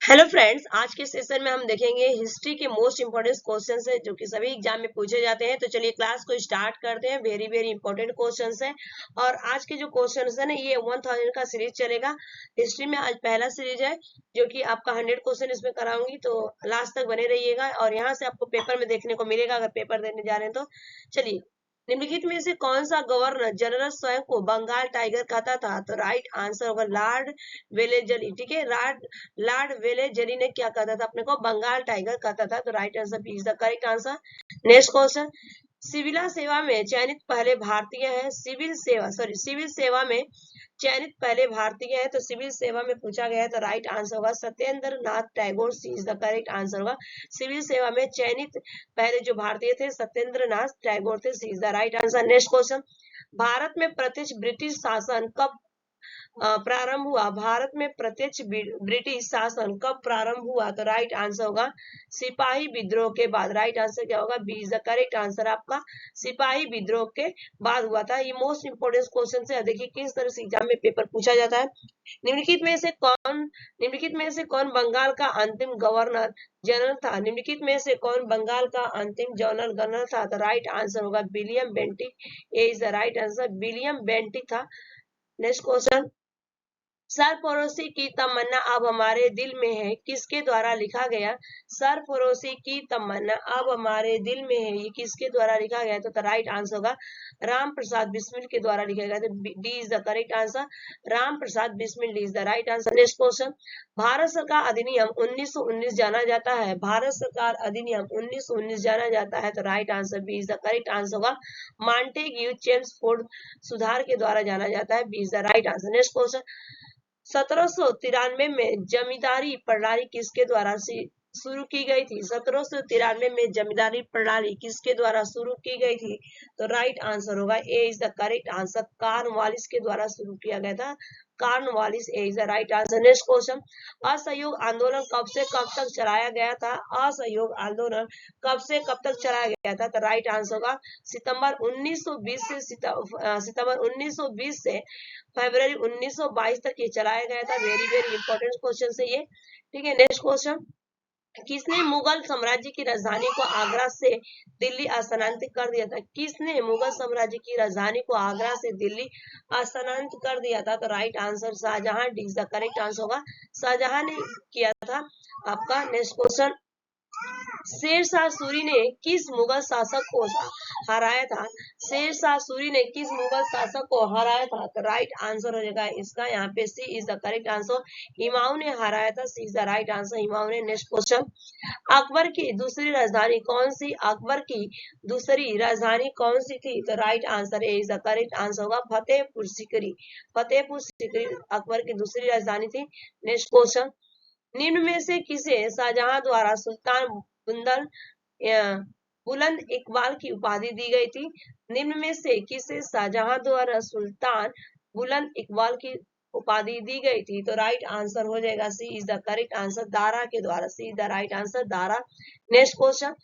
Hello friends, आज के session में हम देखेंगे हिस्ट्री के मोस्ट इंपोर्टेंट क्वेश्चंस है जो कि सभी एग्जाम में पूछे जाते हैं। तो चलिए क्लास को स्टार्ट करते हैं। वेरी वेरी इंपॉर्टेंट क्वेश्चंस है। और आज के जो क्वेश्चंस है ना, ये 1000 का सीरीज चलेगा। हिस्ट्री में आज पहला सीरीज है जो कि आपका 100 क्वेश्चन इसमें कराऊंगी, तो लास्ट तक बने रहिएगा। और यहाँ से आपको पेपर में देखने को मिलेगा अगर पेपर देने जा रहे हैं तो। चलिए, निम्नलिखित में से कौन सा गवर्नर जनरल स्वयं को बंगाल टाइगर कहता था? तो राइट आंसर होगा लॉर्ड वेलेजली। ठीक है, लॉर्ड वेलेजली ने क्या कहता था अपने को? बंगाल टाइगर कहता था। तो right answer B is the correct answer. Next question, civil सेवा में चयनित पहले भारतीय है? सिविल सेवा में चयनित पहले भारतीय है, तो सिविल सेवा में पूछा गया है। तो राइट आंसर होगा सत्येंद्र नाथ टैगोर। सी इज द करेक्ट आंसर होगा। सिविल सेवा में चयनित पहले जो भारतीय थे सत्येंद्र नाथ टैगोर थे। C is the right answer. Next question, Bharat में प्रत्यक्ष ब्रिटिश शासन कब प्रारंभ हुआ? भारत में प्रत्यक्ष ब्रिटिश शासन कब प्रारंभ हुआ? तो राइट आंसर होगा सिपाही विद्रोह के बाद। राइट आंसर क्या होगा? B is the correct answer आपका। सिपाही विद्रोह के बाद हुआ था। ये मोस्ट इंपोर्टेंट क्वेश्चन है। देखिए किस तरह से एग्जाम में पेपर पूछा जाता है। निम्नलिखित में से कौन बंगाल का अंतिम गवर्नर जनरल था? निम्नलिखित में से कौन बंगाल का अंतिम गवर्नर था? तो राइट आंसर होगा William Bentinck. A is the right answer, William Bentinck था। नेक्स्ट क्वेश्चन, सरफरोशी की तमन्ना अब हमारे दिल में है किसके द्वारा लिखा गया? सरफरोशी की तमन्ना अब हमारे दिल में है, ये किसके द्वारा लिखा गया? तो राइट आंसर होगा राम प्रसाद बिस्मिल के द्वारा लिखा गया। तो D is the correct answer, Ram Prasad Bismil. D is the right answer. Next question, Bharat सरकार अधिनियम 1919 जाना जाता है? भारत सरकार अधिनियम 1919 जाना जाता है। तो right answer B is the correct answer होगा मॉन्टेग्यू चेम्सफोर्ड सुधार के द्वारा जाना जाता है। B is the right answer. Next question, 1793 में जमींदारी प्रणाली किसके द्वारा शुरू की गई थी? 1793 में जमींदारी प्रणाली किसके द्वारा शुरू की गई थी? तो राइट आंसर होगा A is the correct answer, Cornwallis के द्वारा शुरू किया गया था। Cornwallis, A is the right answer. Next question, असहयोग आंदोलन कब से कब तक चलाया गया था? असहयोग आंदोलन कब से कब तक चलाया गया था? तो राइट आंसर होगा सितंबर 1920 से सितंबर 1920 से फरवरी 1922 तक ये चलाया गया था। वेरी वेरी इंपॉर्टेंट क्वेश्चन है ये। ठीक है, नेक्स्ट क्वेश्चन, किसने मुगल साम्राज्य की राजधानी को आगरा से दिल्ली स्थानांतरित कर दिया था? किसने मुगल साम्राज्य की राजधानी को आगरा से दिल्ली स्थानांतरित कर दिया था? तो right answer Shah Jahan. D is the correct answer होगा शाहजहां ने किया था आपका। नेक्स्ट क्वेश्चन, शेरशाह सूरी ने किस मुगल शासक को हराया था? शेरशाह सूरी ने किस मुगल शासक को हराया था? तो राइट आंसर हो जाएगा इसका यहाँ पे C is the correct answer, Humayun ने हराया था। C is the right answer, Humayun ने। नेक्स्ट क्वेश्चन, अकबर की दूसरी राजधानी कौन सी? अकबर की दूसरी राजधानी कौन सी थी? तो right answer A is the correct answer होगा फतेहपुर सीकरी। फतेहपुर सीकरी अकबर की दूसरी राजधानी थी। नेक्स्ट क्वेश्चन, निम्न में से किसे शाहजहां द्वारा सुल्तान बुंदल बुलंद इकबाल की उपाधि दी गई थी? निम्न में से किसे शाहजहां द्वारा सुल्तान बुलंद इकबाल की उपाधि दी गई थी? तो राइट आंसर हो जाएगा C is the correct answer, Dara के द्वारा। C is the right answer, Dara. Next question,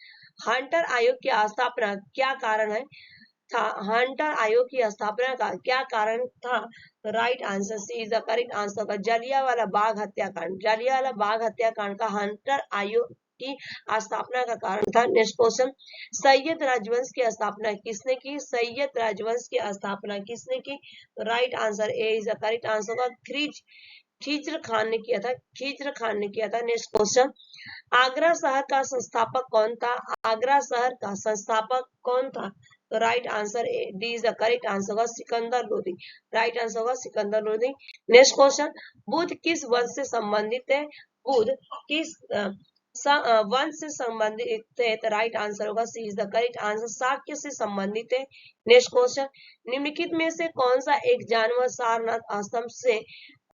Hunter आयोग की स्थापना क्या कारण है था? हंटर आयोग की स्थापना का क्या कारण था? तो right answer C is the correct answer का जलियांवाला बाग हत्याकांड। जलियांवाला बाग हत्याकांड का हंटर आयोग की स्थापना का कारण था। नेक्स्ट क्वेश्चन, सैयद राजवंश की स्थापना किसने की? सैयद राजवंश की स्थापना किसने की? तो right answer A is the correct answer का खिज्र खान ने किया था। खिज्र खान ने किया था। नेक्स्ट क्वेश्चन, आगरा शहर का संस्थापक कौन था? आगरा शहर का संस्थापक कौन था? तो right answer D is the correct answer होगा सिकंदर लोदी। राइट आंसर होगा सिकंदर लोदी। नेक्स्ट क्वेश्चन, बुद्ध किस वंश से संबंधित है? बुद्ध किस वंश से संबंधित है? तो राइट आंसर होगा C is the correct answer, Shakya से संबंधित है। नेक्स्ट क्वेश्चन, निम्नलिखित में से कौन सा एक जानवर सारनाथ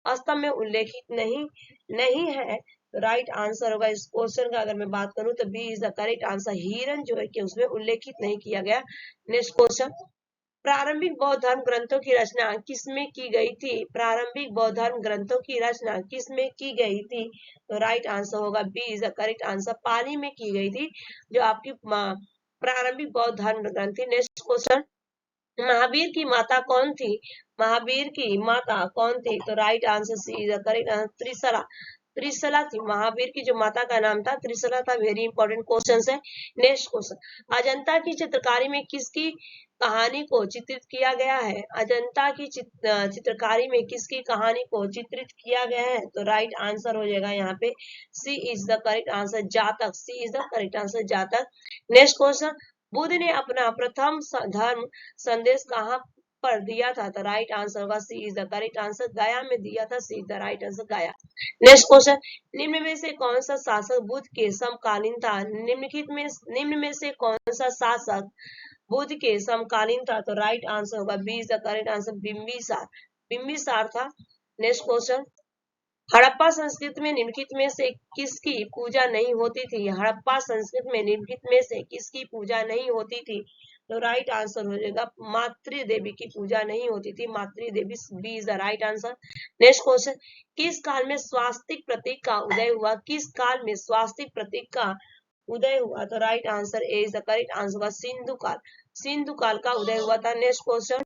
स्तंभ में उल्लेखित नहीं है? तो राइट आंसर होगा इस क्वेश्चन का अगर मैं बात करूं तो B is the correct answer, हिरन जो है कि उसमें उल्लेखित नहीं किया गया। नेक्स्ट क्वेश्चन, प्रारंभिक बौद्ध धर्म ग्रंथों की रचना किसमें की गई थी? प्रारंभिक बौद्ध धर्म ग्रंथों की रचना किसमें की गई थी? तो राइट आंसर होगा B is the correct answer, Pali में की गई थी जो आपकी प्रारंभिक बौद्ध धर्म ग्रंथ थी। नेक्स्ट क्वेश्चन, महावीर की माता कौन थी? महावीर की माता कौन थी? तो right answer C is the correct answer, Trishala. Trishala थी, महावीर की जो माता का नाम था त्रिशला था। वेरी इंपॉर्टेंट क्वेश्चन है। नेक्स्ट क्वेश्चन, अजंता की चित्रकारी में किसकी कहानी को चित्रित किया गया है? अजंता की चित्रकारी में किसकी कहानी को चित्रित किया गया है? तो राइट आंसर हो जाएगा यहाँ पे C is the correct answer, जातक। सी इज द करेक्ट आंसर, जातक। नेक्स्ट क्वेश्चन, बुद्ध ने अपना प्रथम धर्म संदेश कहाँ पर दिया था? तो राइट आंसर होगा C is the correct answer, गया में दिया था। C is the right answer, गया। नेक्स्ट क्वेश्चन, निम्न में से कौन सा शासक बुद्ध के समकालीन था? निम्न में से कौन सा शासक बुद्ध के समकालीन था? तो राइट आंसर होगा B is the correct answer, Bimbisara. Bimbisara था। नेक्स्ट क्वेश्चन, हड़प्पा संस्कृति में निम्नलिखित में से किसकी पूजा नहीं होती थी? हड़प्पा संस्कृति में निम्नलिखित में से किसकी पूजा नहीं होती थी? तो राइट आंसर हो जाएगा मातृ देवी की पूजा नहीं होती थी, मातृ देवी। B is the right answer. Next question, किस काल में स्वास्तिक प्रतीक का उदय हुआ? किस काल में स्वास्तिक प्रतीक का उदय हुआ? तो right answer A is the correct answer होगा सिंधु काल। सिंधु काल का उदय हुआ था। नेक्स्ट क्वेश्चन,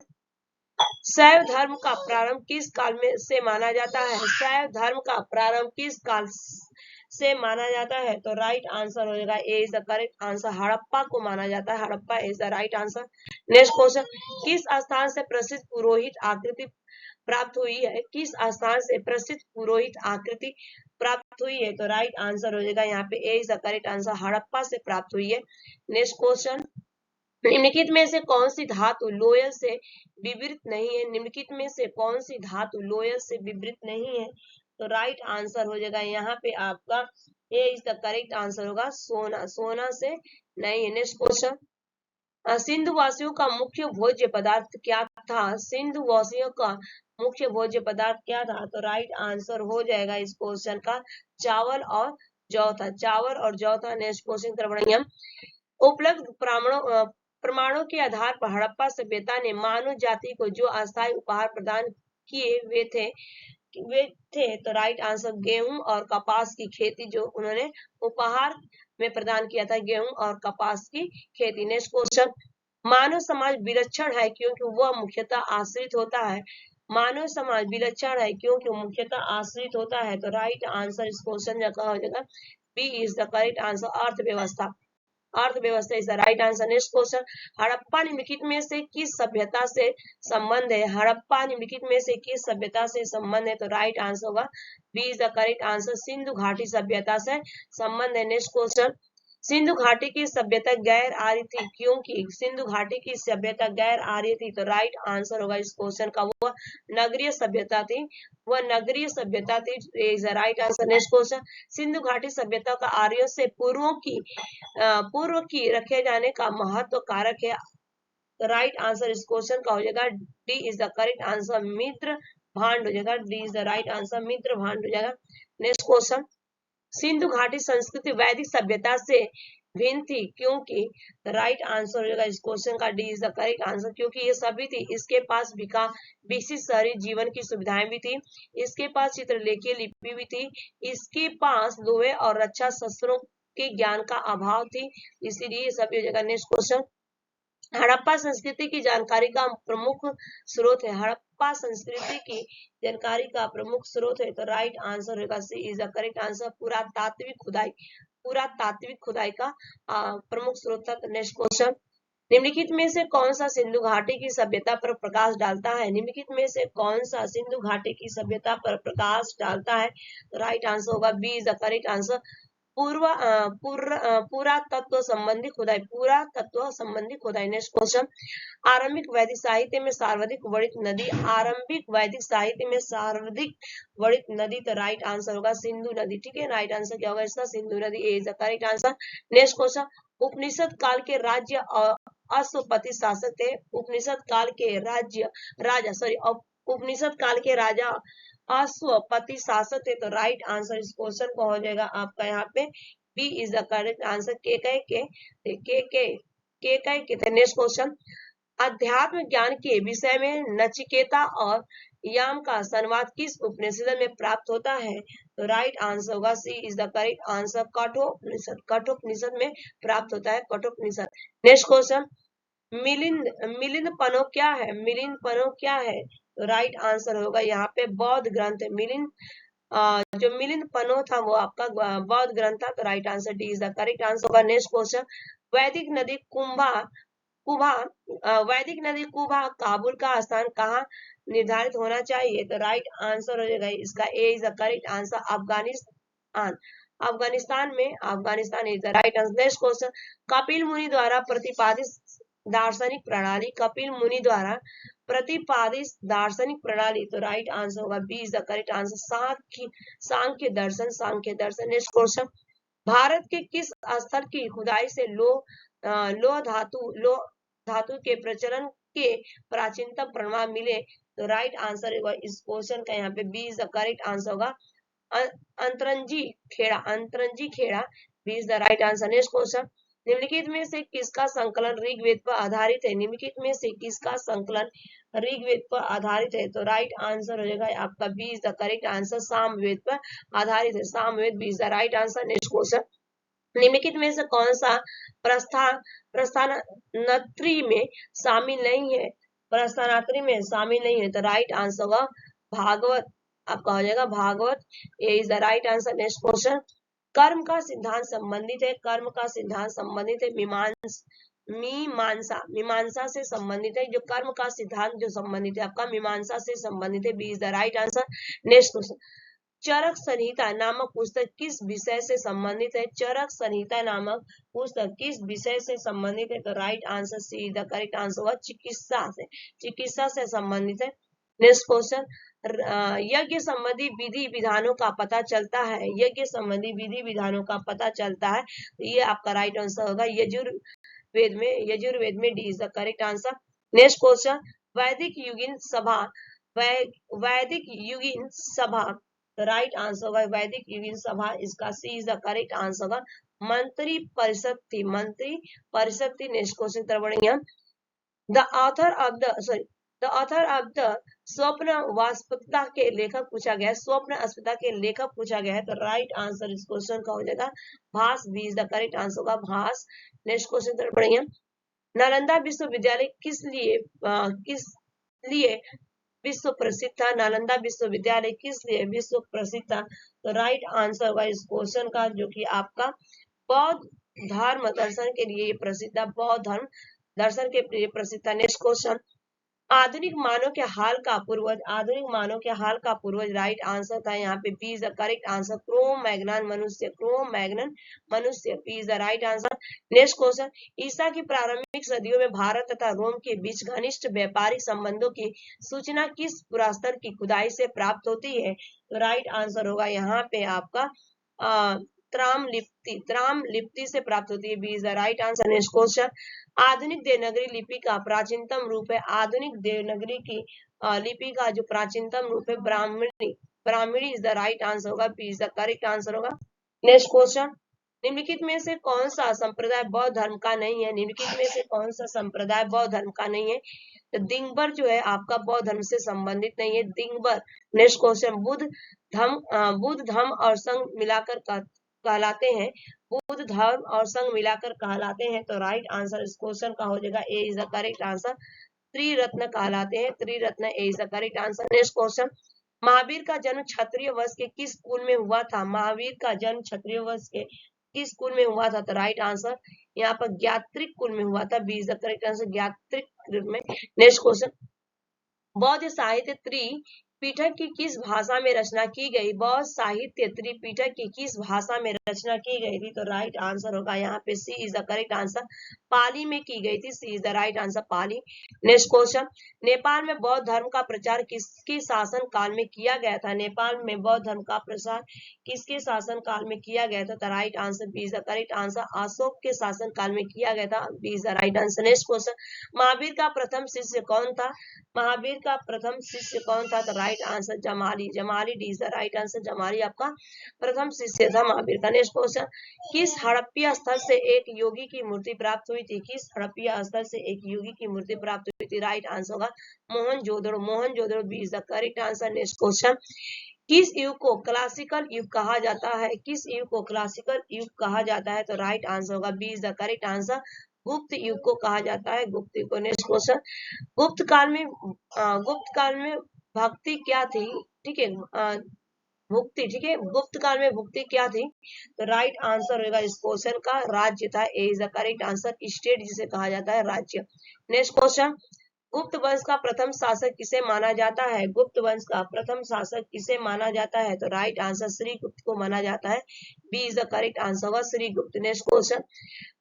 शैव धर्म का प्रारंभ किस काल में से माना जाता है? शैव धर्म का प्रारंभ किस काल से माना जाता है? तो राइट आंसर हो जाएगा A is the correct answer, Harappa को माना जाता है। Harappa is the right answer. Next question, किस स्थान से प्रसिद्ध पुरोहित आकृति प्राप्त हुई है? किस स्थान से प्रसिद्ध पुरोहित आकृति प्राप्त हुई है? तो राइट आंसर हो जाएगा यहाँ पे A is the correct answer, Harappa से प्राप्त हुई है। नेक्स्ट क्वेश्चन, निम्नलिखित में से कौन सी धातु लोयल से विवृत नहीं है? निम्नलिखित में से कौन सी धातु लोयल से विवृत नहीं है? तो राइट आंसर हो जाएगा यहाँ पे आपका A is the correct answer होगा सोना। सोना से नहीं है। नेक्स्ट क्वेश्चन, सिंधु वासियों का मुख्य भोज्य पदार्थ क्या था? सिंधु वासियों का मुख्य भोज्य पदार्थ क्या था? तो राइट आंसर हो जाएगा इस क्वेश्चन का चावल और जौ था। चावल और जौ था। नेक्स्ट क्वेश्चन की तरफ बढ़ेंगे हम। उपलब्ध प्रमाणों के आधार पर हड़प्पा सभ्यता ने मानव जाति को जो अस्थायी उपहार प्रदान किए वे थे तो राइट आंसर गेहूं और कपास की खेती, जो उन्होंने उपहार में प्रदान किया था, गेहूं और कपास की खेती। नेक्स्ट क्वेश्चन, मानव समाज विलक्षण है क्योंकि वह मुख्यतः आश्रित होता है। मानव समाज विलक्षण है क्योंकि वह मुख्यतः आश्रित होता है। तो राइट आंसर इस क्वेश्चन का हो जाएगा B is the correct answer, अर्थव्यवस्था। अर्थव्यवस्था is the right answer. Next question, Harappa निम्नलिखित में से किस सभ्यता से संबंध है? हड़प्पा निम्नलिखित में से किस सभ्यता से संबंध है? तो राइट आंसर होगा B is the correct answer, Sindhu घाटी सभ्यता से संबंध है। नेक्स्ट क्वेश्चन, सिंधु घाटी की सभ्यता गैर आर्य थी क्योंकि सिंधु घाटी की सभ्यता गैर आर्य थी। तो राइट आंसर होगा इस क्वेश्चन का वह नगरीय सभ्यता थी, वह नगरीय सभ्यता थी। Is the right answer. Next question, Sindhu घाटी सभ्यता का आर्यों से पूर्व की रखे जाने का महत्व कारक है। तो राइट आंसर इस क्वेश्चन का हो जाएगा D is the correct answer, मित्र भांड हो जाएगा। D is the right answer, मित्र भांड हो जाएगा। नेक्स्ट क्वेश्चन, सिंधु घाटी संस्कृति वैदिक सभ्यता से भिन्न थी क्योंकि राइट आंसर हो जाएगा इस क्वेश्चन का D is the correct answer, क्योंकि ये सभी थी। इसके पास विकसित शहरी जीवन की सुविधाएं भी थी, इसके पास चित्रलेखीय लिपि भी थी, इसके पास लोहे और रक्षा शस्त्रों के ज्ञान का अभाव थी, इसीलिए ये सभी हो जाएगा। नेक्स्ट क्वेश्चन, हड़प्पा संस्कृति की जानकारी का प्रमुख स्रोत है। हड़प्पा संस्कृति की जानकारी का प्रमुख स्रोत है। तो राइट आंसर होगा C is the correct answer, पुरातात्विक खुदाई। पुरातात्विक खुदाई का प्रमुख स्रोत था। नेक्स्ट क्वेश्चन, निम्नलिखित में से कौन सा सिंधु घाटी की सभ्यता पर प्रकाश डालता है? निम्नलिखित में से कौन सा सिंधु घाटी की सभ्यता पर प्रकाश डालता है? तो राइट आंसर होगा B is the correct answer, पुरातत्व संबंधी खुदाई। पुरातत्व संबंधी खुदाई। नेक्स्ट क्वेश्चन, आरंभिक वैदिक साहित्य में सर्वाधिक वर्णित नदी। आरंभिक वैदिक साहित्य में सर्वाधिक वर्णित नदी। तो राइट आंसर होगा सिंधु नदी। ठीक है, राइट आंसर क्या होगा इसका? सिंधु नदी is the correct answer. Next question, उपनिषद काल के राज्य अश्वपति शासक थे। उपनिषद काल के उपनिषद काल के राजा अश्वपति शासक थे। तो राइट आंसर इस क्वेश्चन को हो जाएगा आपका यहाँ पे B is the correct answer, के थे। नेक्स्ट क्वेश्चन, अध्यात्म ज्ञान के विषय में नचिकेता और याम का संवाद किस उपनिषद में प्राप्त होता है? तो राइट आंसर होगा C is the correct answer, Kathopanishad. Kathopanishad में प्राप्त होता है, कठोपनिषद। नेक्स्ट क्वेश्चन, मिलिंद पनो क्या है? मिलिंद पनो क्या है? तो राइट आंसर होगा यहाँ पे बौद्ध ग्रंथ। मिलिंद जो मिलिंद पन्नो था वो आपका बौद्ध ग्रंथ था, तो right answer D is the correct answer होगा। नेक्स्ट क्वेश्चन, वैदिक नदी कुंभा कुबा वैदिक नदी कुबा काबुल का स्थान कहाँ निर्धारित होना चाहिए, तो राइट आंसर हो जाएगा इसका A is the correct answer, Afghanistan. Afghanistan is the right answer. Next question, Kapil मुनि द्वारा प्रतिपादित दार्शनिक प्रणाली, कपिल मुनि द्वारा प्रतिपादित दार्शनिक प्रणाली, तो राइट आंसर होगा B is the correct answer, Sankhya दर्शन, सांख्य दर्शन। नेक्स्ट क्वेश्चन, भारत के किस स्थल की खुदाई से लोह धातु के प्रचलन के प्राचीनतम प्रमाण मिले, तो राइट आंसर होगा इस क्वेश्चन का यहाँ पे B is the correct answer होगा, Atranji Khera B is the right answer. Next question, निम्नलिखित में से किसका संकलन ऋग्वेद पर आधारित है, निम्नलिखित में से किसका संकलन ऋग्वेद पर आधारित है, तो राइट आंसर हो जाएगा आपका B is the correct answer, Samaveda पर आधारित है, Samaveda B is the right answer. Next question, निम्नलिखित में से कौन सा प्रस्थानात्री में शामिल नहीं है, प्रस्थानात्री में शामिल नहीं है, तो राइट आंसर होगा भागवत, आपका हो जाएगा Bhagavata, A is the right answer. Next question, कर्म का सिद्धांत संबंधित है, कर्म का सिद्धांत संबंधित है मीमांसा से संबंधित है, जो कर्म का सिद्धांत जो संबंधित है आपका मीमांसा से संबंधित है, B is the right answer. Next question, Charaka Samhita नामक पुस्तक किस विषय से संबंधित है, चरक संहिता नामक पुस्तक किस विषय से संबंधित है, तो right answer see the correct answer होगा, चिकित्सा से संबंधित है। नेक्स्ट क्वेश्चन, यज्ञ संबंधी विधि विधानों का पता चलता है, यज्ञ संबंधी विधि विधानों का पता चलता है, तो ये आपका राइट आंसर होगा यजुर्वेद में D is the correct answer. Next question, वैदिक युगीन सभा, तो राइट आंसर होगा वैदिक युगीन सभा, इसका C is the correct answer होगा, मंत्री परिषद थी, मंत्री परिषद थी। नेक्स्ट क्वेश्चन तरफ बढ़ेंगे हम, द ऑथर ऑफ द स्वप्न वास्तविकता के लेखक पूछा गया है, स्वप्न अस्मिता के लेखक पूछा गया है, तो राइट आंसर इस क्वेश्चन का हो जाएगा Bhasa, B is the correct answer होगा भास। नेक्स्ट क्वेश्चन तरफ बढ़ेंगे, नालंदा विश्वविद्यालय किस लिए विश्व प्रसिद्ध था, नालंदा विश्वविद्यालय किस लिए विश्व प्रसिद्ध था, तो राइट आंसर होगा इस क्वेश्चन का, जो कि आपका बौद्ध धर्म दर्शन के लिए प्रसिद्ध है, बौद्ध धर्म दर्शन के लिए प्रसिद्ध है। नेक्स्ट क्वेश्चन, आधुनिक मानव के हाल का पूर्वज, आधुनिक मानव के हाल का पूर्वज, राइट आंसर था यहाँ पे B is the correct answer, Cro Magnon मनुष्य, B is the right answer. Next question, ईसा की प्रारंभिक सदियों में भारत तथा रोम के बीच घनिष्ठ व्यापारिक संबंधों की सूचना किस पुरास्तर की खुदाई से प्राप्त होती है, तो राइट आंसर होगा यहाँ पे आपका त्राम लिप्ति से प्राप्त होती है, B is the right answer. Next question, आधुनिक देवनागरी लिपि का प्राचीनतम रूप है, आधुनिक देवनागरी की लिपि का जो प्राचीनतम रूप है Brahmani is the right answer होगा, B is the correct answer होगा। नेक्स्ट क्वेश्चन, निम्नलिखित में से कौन सा संप्रदाय बौद्ध धर्म का नहीं है, निम्नलिखित में से कौन सा संप्रदाय बौद्ध धर्म का नहीं है, तो दिगंबर जो है आपका बौद्ध धर्म से संबंधित नहीं है, दिगंबर। नेक्स्ट क्वेश्चन, बुद्ध धर्म और संघ मिलाकर कहलाते हैं, बुद्ध धर्म और संघ मिलाकर कहलाते हैं, तो राइट आंसर इस क्वेश्चन का हो जाएगा A is the correct answer, त्रिरत्न कहलाते हैं, त्रिरत्न A is the correct answer. Next question, Mahavir का जन्म क्षत्रिय वंश के किस कुल में हुआ था, महावीर का जन्म क्षत्रिय वंश के किस कुल में हुआ था, तो राइट आंसर यहाँ पर ज्ञात्रिक कुल में हुआ था, B is the correct answer, Jnatrika में। नेक्स्ट क्वेश्चन, बौद्ध साहित्य त्रिपिटक की किस भाषा में रचना की गई, बौद्ध साहित्य त्रिपिटक की किस भाषा में रचना की गई थी, तो राइट आंसर होगा यहाँ पे C is the correct answer, Pali में की गई थी, C is the right answer, Pali. Next question, Nepal में बौद्ध धर्म का प्रचार किसके शासन काल में किया गया था, नेपाल में बौद्ध धर्म का प्रसार किसके शासन काल में किया गया था, तो right answer B is the correct answer, Ashok के शासन काल में किया गया था, B is the right answer. Next question, Mahavir का प्रथम शिष्य कौन था, महावीर का प्रथम शिष्य कौन था, तो right answer Jamali, D is the right answer, Jamali आपका प्रथम शिष्य था महावीर का। नेक्स्ट क्वेश्चन, किस हड़प्पीय स्थल से एक योगी की मूर्ति प्राप्त हुई थी, किस हड़प्पीय स्थल से एक योगी की मूर्ति प्राप्त हुई थी, राइट आंसर होगा Mohenjodaro, B is the correct answer. Next question, किस युग को क्लासिकल युग कहा जाता है, किस युग को क्लासिकल युग कहा जाता है, तो राइट आंसर होगा B is the correct answer, Gupta युग को कहा जाता है, गुप्त युग को। नेक्स्ट क्वेश्चन, गुप्त काल में भक्ति क्या थी, ठीक है, भुक्ति, ठीक है। गुप्त काल में भुक्ति क्या थी? तो राइट आंसर होगा इस क्वेश्चन का राज्य था। A is the correct answer. State जिसे कहा जाता है राज्य। नेक्स्ट क्वेश्चन, गुप्त वंश का प्रथम शासक किसे माना जाता है? गुप्त वंश का प्रथम शासक किसे माना जाता है? तो राइट आंसर श्री गुप्त को माना जाता है। B is the correct answer होगा श्री गुप्त। नेक्स्ट क्वेश्चन,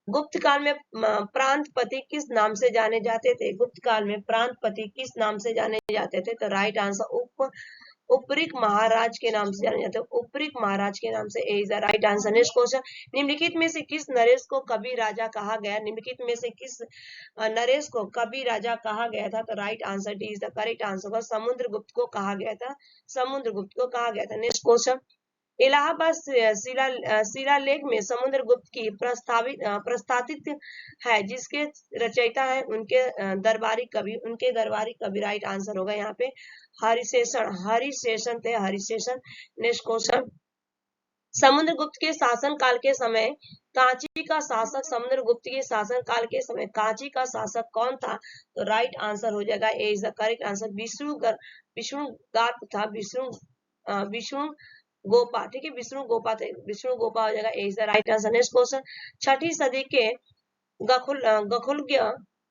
गुप्त काल में प्रांतपति किस नाम से जाने जाते थे? गुप्त काल में प्रांतपति किस नाम से जाने जाते थे? तो राइट आंसर उपरिक महाराज के नाम से जाने जाते हैं। उपरिक महाराज के नाम से A is the right answer. Next question, निम्नलिखित में से किस नरेश को कवि राजा कहा गया? निम्नलिखित में से किस नरेश को कवि राजा कहा गया था? तो right answer D is the correct answer होगा समुद्रगुप्त को कहा गया था। समुद्रगुप्त को कहा गया था। नेक्स्ट क्वेश्चन, इलाहाबाद शिलालेख में समुद्रगुप्त की प्रस्तावित है जिसके रचयिता है उनके दरबारी कवि। राइट आंसर होगा यहाँ पे हरिशेषण थे, हरिशेषण। नेक्स्ट क्वेश्चन, समुद्रगुप्त के शासन काल के समय कांची का शासक समुद्रगुप्त के शासन काल के समय कांची का शासक कौन था? तो राइट आंसर हो जाएगा A is the correct answer विष्णुगाप था। विष्णु गोपा, ठीक है, विष्णु गोपा थे, विष्णु गोपा हो जाएगा A is the right answer. Next question, छठी सदी के गखुल्य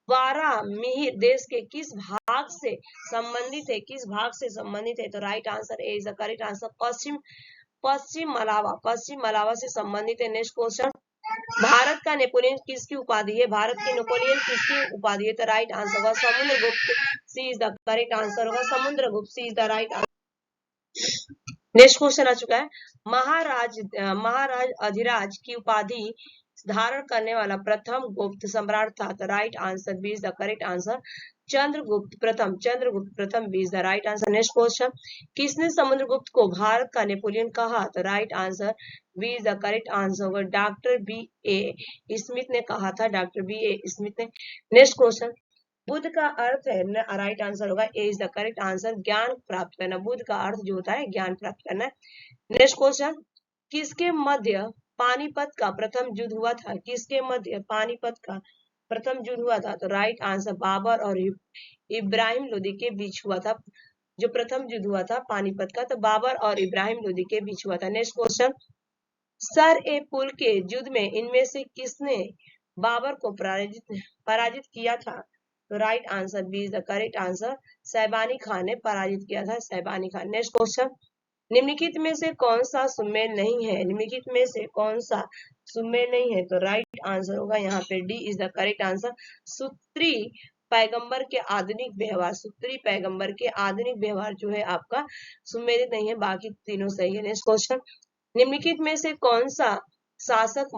वारा मिहिर देश के किस भाग से संबंधित है? किस भाग से संबंधित है? तो right answer A is the correct answer पश्चिम मलावा से संबंधित है। नेक्स्ट क्वेश्चन, भारत का नेपोलियन किसकी उपाधि है? भारत के नेपोलियन किसकी उपाधि है? तो राइट आंसर होगा Samudragupta. C is the correct answer होगा Samudragupta. C is the right answer. Next question आ चुका है, महाराज अधिराज की उपाधि धारण करने वाला प्रथम गुप्त सम्राट था। तो right answer B is the correct answer Chandragupta प्रथम B is the right answer. Next question, किसने समुद्रगुप्त को भारत का नेपोलियन कहा? तो right answer B is the correct answer होगा डॉक्टर बी ए स्मिथ ने कहा था, डॉक्टर बी ए स्मिथ ने। नेक्स्ट क्वेश्चन, बुद्ध का अर्थ है, राइट आंसर होगा A is the correct answer ज्ञान प्राप्त करना। बुद्ध का अर्थ जो होता है ज्ञान प्राप्त करना। नेक्स्ट क्वेश्चन, किसके मध्य पानीपत का प्रथम युद्ध हुआ था? किसके मध्य पानीपत का प्रथम युद्ध हुआ था? तो राइट आंसर बाबर और इब्राहिम लोदी के बीच हुआ था। जो प्रथम युद्ध हुआ था पानीपत का, तो बाबर और इब्राहिम लोदी के बीच हुआ था। नेक्स्ट क्वेश्चन, सर ए पुल के युद्ध में इनमें से किसने बाबर को पराजित किया था? तो right answer B is the correct answer Shaibani Khan ने पराजित किया था, सैबानी खान। नेक्स्ट क्वेश्चन, निम्नलिखित में से कौन सा सुमेल नहीं है? निम्नलिखित में से कौन सा सुमेल नहीं है? तो राइट आंसर होगा यहाँ पे D is the correct answer सूत्री पैगंबर के आधुनिक व्यवहार। सूत्री पैगंबर के आधुनिक व्यवहार जो है आपका सुमेलित नहीं है, बाकी तीनों सही है। नेक्स्ट क्वेश्चन, निम्नलिखित में से कौन सा शासक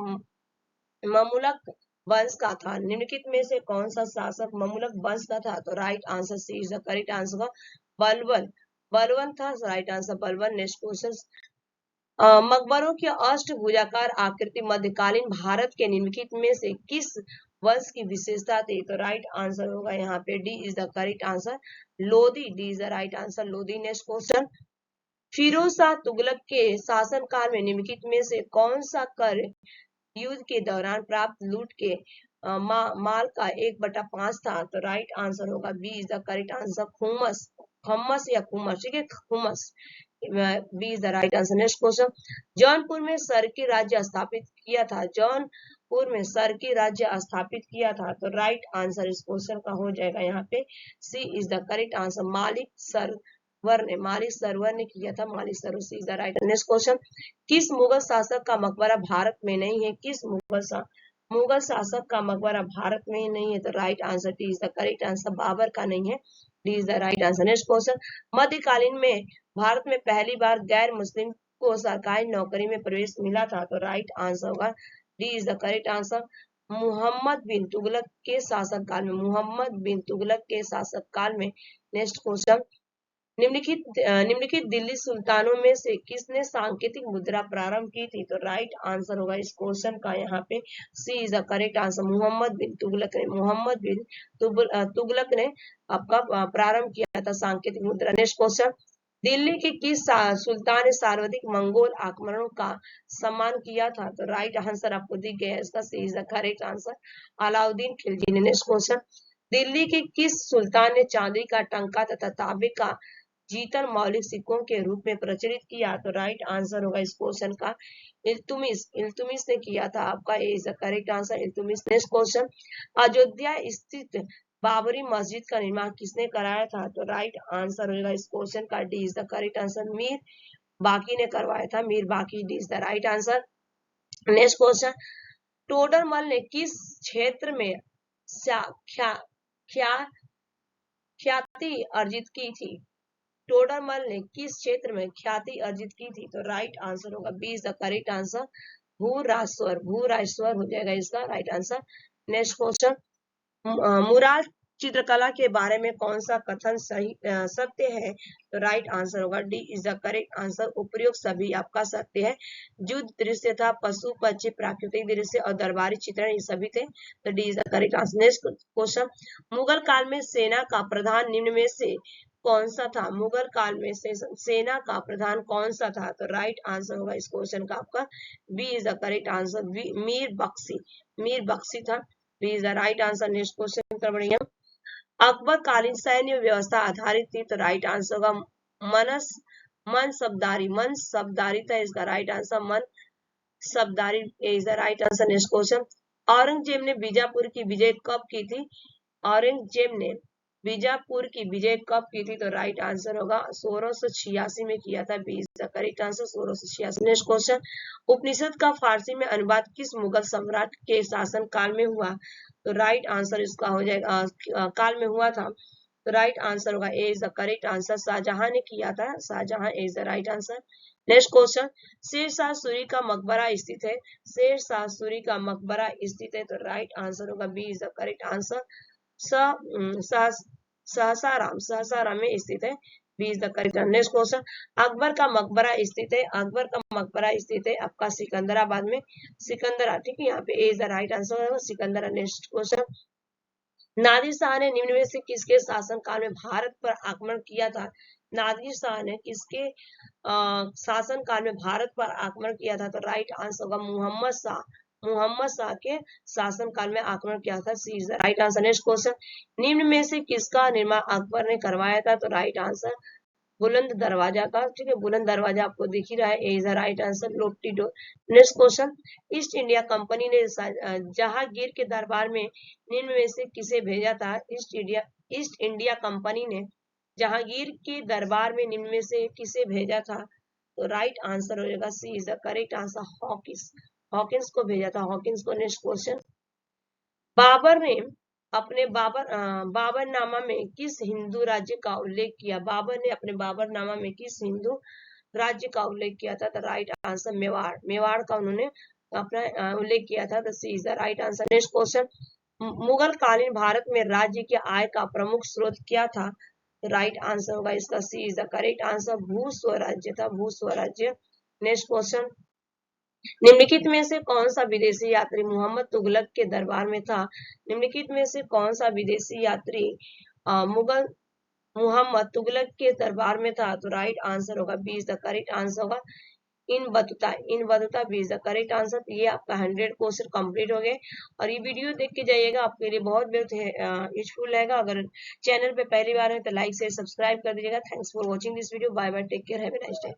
ममुलक वंश का था? निम्नलिखित में से कौन सा शासक ममुलक वंश का था? तो right answer C is the correct answer का बलवन था, right answer Balban. Next question, मकबरों की अष्टभुजाकार आकृति मध्यकालीन भारत के निम्नलिखित में से किस वंश की विशेषता थी? तो राइट आंसर होगा यहाँ पे D is the correct answer Lodi. D is the right answer Lodi. Next question, Firoz Shah Tughlaq के शासनकाल में निम्नलिखित में से कौन सा कर युद्ध के दौरान प्राप्त लूट के माल का 1/5 था? तो राइट आंसर होगा B is the correct answer खुमस या खुमस, ठीक है, खुमस। B is the right answer. Next question, Jaunpur में सरकी राज्य स्थापित किया था। जौनपुर में सरकी राज्य स्थापित किया था। तो राइट आंसर इस क्वेश्चन का हो जाएगा यहाँ पे C is the correct answer Malik Sarwar ने किया था, Malik Sarwar. C is the right. Next question, किस मुगल शासक का मकबरा भारत में नहीं है? किस मुगल शासक का मकबरा भारत में ही नहीं है? तो right answer D is the correct answer Babur का नहीं है। D is the right answer. Next question, मध्यकालीन में भारत में पहली बार गैर मुस्लिम को सरकारी नौकरी में प्रवेश मिला था। तो राइट आंसर होगा D is the correct answer Mohammad bin Tughlaq के शासक काल में। नेक्स्ट क्वेश्चन, निम्नलिखित दिल्ली सुल्तानों में से किसने सांकेतिक मुद्रा प्रारंभ की थी? तो राइट आंसर होगा इस क्वेश्चन का यहाँ पे C is the correct answer Mohammad bin Tughlaq ने आपका प्रारंभ किया था सांकेतिक मुद्रा। नेक्स्ट क्वेश्चन, दिल्ली के किस सुल्तान ने सर्वाधिक मंगोल आक्रमणों का सम्मान किया था? तो राइट आंसर आपको दिख गया इसका C is the correct answer Alauddin Khilji ने। नेक्स्ट क्वेश्चन, दिल्ली के किस सुल्तान ने चांदी का टंका तथा तांबे का जीतल मौलिक सिक्कों के रूप में प्रचलित किया? तो राइट आंसर होगा इस क्वेश्चन का इल्तुमिश। इल्तुमिश ने किया था, आपका A is the correct answer, Iltutmish. Next question, Ayodhya स्थित बाबरी मस्जिद का निर्माण किसने कराया था? तो राइट आंसर होगा इस क्वेश्चन का D is the correct answer, Mir बाकी ने करवाया था, मीर बाकी, D is the right answer. Next question, Todarmal ने किस क्षेत्र में ख्याति अर्जित की थी? टोडरमल ने किस क्षेत्र में ख्याति अर्जित की थी? तो राइट आंसर होगा B is the correct answer, भूराजस्वर, भूराजस्वर हो जाएगा इसका right answer. Next question, Mughal चित्रकला के बारे में कौन सा कथन सही सत्य है? तो राइट आंसर होगा D is the correct answer, उपयुक्त सभी आपका सत्य है। युद्ध दृश्य था, पशु पक्षी प्राकृतिक दृश्य और दरबारी चित्रण ये सभी थे, तो D is the correct answer. Next question, Mughal काल में सेना का प्रधान निम्न में से कौन सा था? मुगल काल में सेना का प्रधान कौन सा था? तो राइट आंसर होगा इस क्वेश्चन का आपका B is the correct answer, Mir Bakhshi, Mir Bakhshi था, B is the right answer. Next question कर बढ़िया, अकबर कालीन सैन्य व्यवस्था आधारित थी? तो राइट आंसर होगा मनसबदारी, मनसबदारी था इसका right answer, मनसबदारी is the right answer. Next question, Aurangzeb ने बीजापुर की विजय कब की थी? औरंगजेब ने बीजापुर की विजय कब की थी? तो राइट आंसर होगा 1686 में किया था, B is the correct answer, 1686। Next question, उपनिषद का फारसी में अनुवाद किस मुगल सम्राट के शासन काल में हुआ? तो राइट आंसर इसका हो जाएगा काल में हुआ था, तो राइट आंसर होगा A is the correct answer, Shahjahan ने किया था, Shahjahan is the right answer. Next question, Shershah Suri का मकबरा स्थित है? शेरशाह सूरी का मकबरा स्थित है, तो राइट आंसर होगा B is the correct answer, Sasaram, Sasaram में स्थित है, B is the correct. Next question, Akbar का मकबरा स्थित है? अकबर का मकबरा स्थित है आपका सिकंदराबाद में, सिकंदरा, ठीक है, यहाँ पे A is the right answer है सिकंदरा। नेक्स्ट क्वेश्चन, नादिर शाह ने निम्न में से किसके शासन काल में भारत पर आक्रमण किया था? नादिर शाह ने किसके शासन काल में भारत पर आक्रमण किया था? तो राइट आंसर होगा मोहम्मद शाह, मोहम्मद शाह के शासन काल में आक्रमण किया था, C is the right answer. Next question, निम्न में से किसका निर्माण अकबर ने करवाया था? तो राइट आंसर बुलंद दरवाजा का, ठीक है, बुलंद दरवाजा आपको दिख ही रहा है, A is the right answer, लोटी डोर। Next question, East India Company ने जहांगीर के दरबार में निम्न में से किसे भेजा था? ईस्ट इंडिया कंपनी ने जहांगीर के दरबार में निम्न में से किसे भेजा था? तो राइट आंसर हो जाएगा C is the correct answer, Hawkins, Hawkins को भेजा था, हॉकिंस को। नेक्स्ट क्वेश्चन, बाबर ने अपने बाबरनामा में किस हिंदू राज्य का उल्लेख किया? बाबर ने अपने बाबरनामा में किस हिंदू राज्य का उल्लेख किया था? तो राइट आंसर मेवाड़, मेवाड़ का उन्होंने अपना उल्लेख किया था, तो C is the right answer. Next question, Mughal कालीन भारत में राज्य के आय का प्रमुख स्रोत क्या था? राइट आंसर होगा इसका C is the correct answer, भू स्वराज्य था, भू स्वराज्य। नेक्स्ट क्वेश्चन, निम्नलिखित में से कौन सा विदेशी यात्री मोहम्मद तुगलक के दरबार में था? निम्नलिखित में से कौन सा विदेशी यात्री मुगल मोहम्मद तुगलक के दरबार में था? तो राइट आंसर होगा B is the correct answer होगा Ibn Battuta, B is the correct answer. ये आपका 100 क्वेश्चन कंप्लीट हो गए, और ये वीडियो देख के जाइएगा, आपके लिए बहुत यूजफुल रहेगा। अगर चैनल पे पहली बार है तो लाइक से सब्सक्राइब कर दीजिएगा। Thanks for watching this video, bye bye, take care, have a nice day.